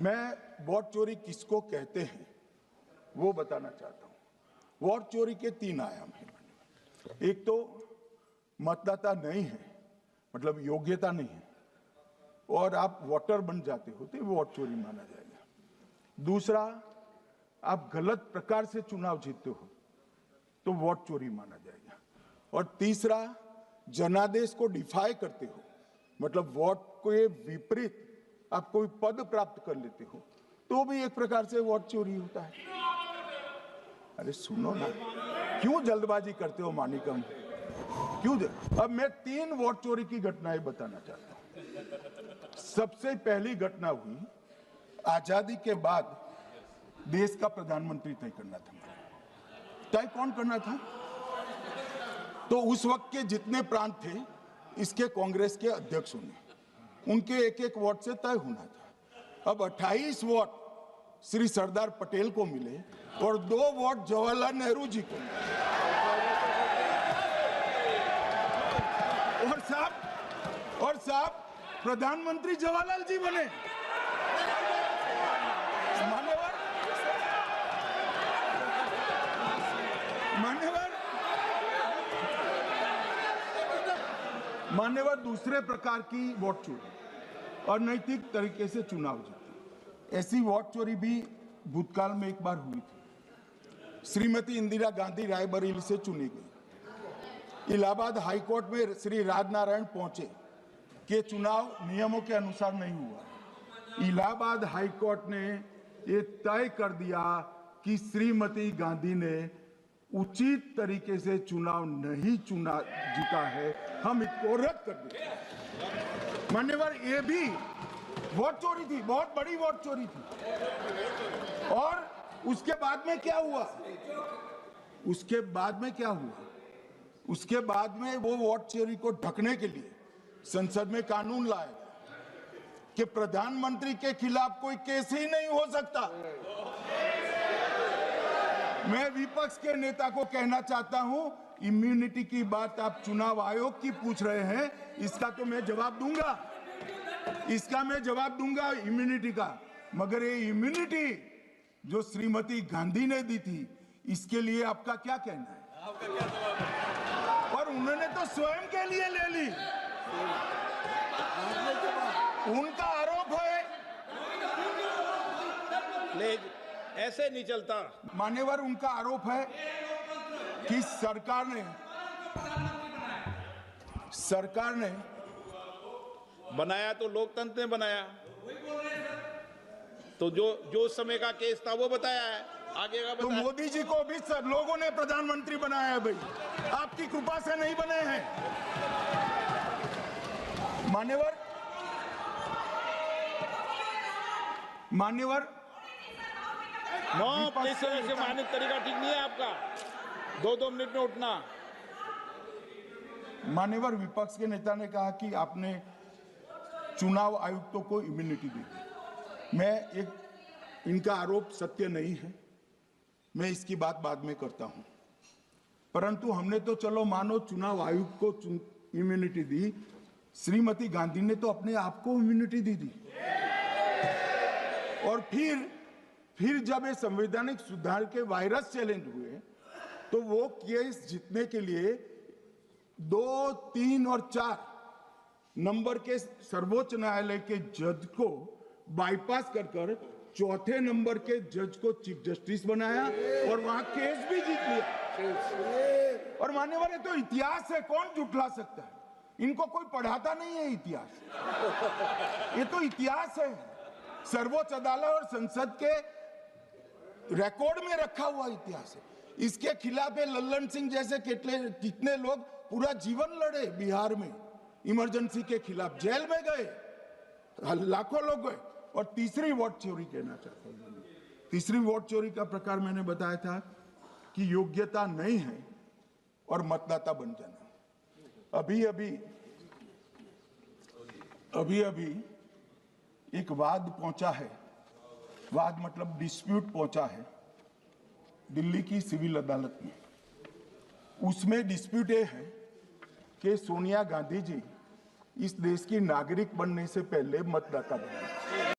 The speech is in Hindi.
मैं वोट चोरी किसको कहते हैं वो बताना चाहता हूं। वोट चोरी के 3 आयाम हैं। एक तो मतदाता नहीं है, मतलब योग्यता नहीं है और आप वोटर बन जाते हो तो वोट चोरी माना जाएगा। दूसरा, आप गलत प्रकार से चुनाव जीतते हो तो वोट चोरी माना जाएगा। और तीसरा, जनादेश को डिफाई करते हो, मतलब वोट के विपरीत आप कोई पद प्राप्त कर लेते हो तो भी एक प्रकार से वोट चोरी होता है। अरे सुनो ना, क्यों जल्दबाजी करते हो मानिकम? क्यों? अब मैं 3 वोट चोरी की घटनाएं बताना चाहता हूं। सबसे पहली घटना हुई आजादी के बाद देश का प्रधानमंत्री तय करना था। तय कौन करना था? तो उस वक्त के जितने प्रांत थे इसके कांग्रेस के अध्यक्षों ने, उनके एक एक वोट से तय होना था। अब 28 वोट श्री सरदार पटेल को मिले और 2 वोट जवाहरलाल नेहरू जी को मिले। और साहब प्रधानमंत्री जवाहरलाल जी बने। मान्यवर दूसरे प्रकार की वोट चोरी और नैतिक तरीके से चुनाव जीते, ऐसी वोट चोरी भी भूतकाल में एक बार हुई थी। श्रीमती इंदिरा गांधी रायबरेली से चुनी गई। इलाहाबाद हाईकोर्ट में श्री राजनारायण पहुंचे कि चुनाव नियमों के अनुसार नहीं हुआ। इलाहाबाद हाईकोर्ट ने ये तय कर दिया कि श्रीमती गांधी ने उचित तरीके से चुनाव नहीं जीता है, हम इसको रद्द कर देते। मान्यवर, ये भी वोट चोरी थी, बहुत बड़ी वोट चोरी थी। और उसके बाद में क्या हुआ? उसके बाद में वो वोट चोरी को ढकने के लिए संसद में कानून लाया कि प्रधानमंत्री के खिलाफ कोई केस ही नहीं हो सकता। मैं विपक्ष के नेता को कहना चाहता हूं, इम्यूनिटी की बात आप चुनाव आयोग की पूछ रहे हैं, इसका तो मैं जवाब दूंगा, इम्यूनिटी का। मगर ये इम्यूनिटी जो श्रीमती गांधी ने दी थी, इसके लिए आपका क्या कहना है? आपका क्या जवाब है? और उन्होंने तो स्वयं के लिए ले ली। उनका आरोप है, ऐसे नहीं चलता। मान्यवर, उनका आरोप है कि सरकार ने बनाया तो लोकतंत्र ने बनाया, तो जो समय का केस था वो बताया है, आगे का बताया। तो मोदी जी को भी सब लोगों ने प्रधानमंत्री बनाया है भाई, आपकी कृपा से नहीं बने हैं। मान्यवर इस तरह से मानक तरीका ठीक नहीं है आपका, 2-2 मिनट में उठना। मान्यवर, विपक्ष के नेता ने कहा कि आपने चुनाव आयुक्तों को इम्यूनिटी दी। इनका आरोप सत्य नहीं है, मैं इसकी बात बाद में करता हूं। परंतु हमने तो चलो मानो चुनाव आयुक्त को इम्यूनिटी दी, श्रीमती गांधी ने तो अपने आप को इम्यूनिटी दी। और फिर जब ये संवैधानिक सुधार के वायरस चैलेंज हुए तो वो केस जीतने के लिए 2, 3 और 4 नंबर के सर्वोच्च न्यायालय के जज को बाईपास कर 4थे नंबर के जज को चीफ जस्टिस बनाया और वहां केस भी जीत लिया। और मान्यवर, ये तो इतिहास है, कौन जुटला सकता है? इनको कोई पढ़ाता नहीं है इतिहास, ये तो इतिहास है, सर्वोच्च अदालत और संसद के रिकॉर्ड में रखा हुआ इतिहास है। इसके खिलाफ लल्लन सिंह जैसे कितने लोग पूरा जीवन लड़े बिहार में, इमरजेंसी के खिलाफ जेल में गए, लाखों लोग गए। और तीसरी वोट चोरी कहना चाहता हूं। तीसरी वोट चोरी का प्रकार मैंने बताया था कि योग्यता नहीं है और मतदाता बन जाना। अभी एक वाद पहुंचा है, वाद मतलब डिस्प्यूट पहुंचा है दिल्ली की सिविल अदालत में। उसमें डिस्प्यूट ये है कि सोनिया गांधी जी इस देश की नागरिक बनने से पहले मतदाता बने।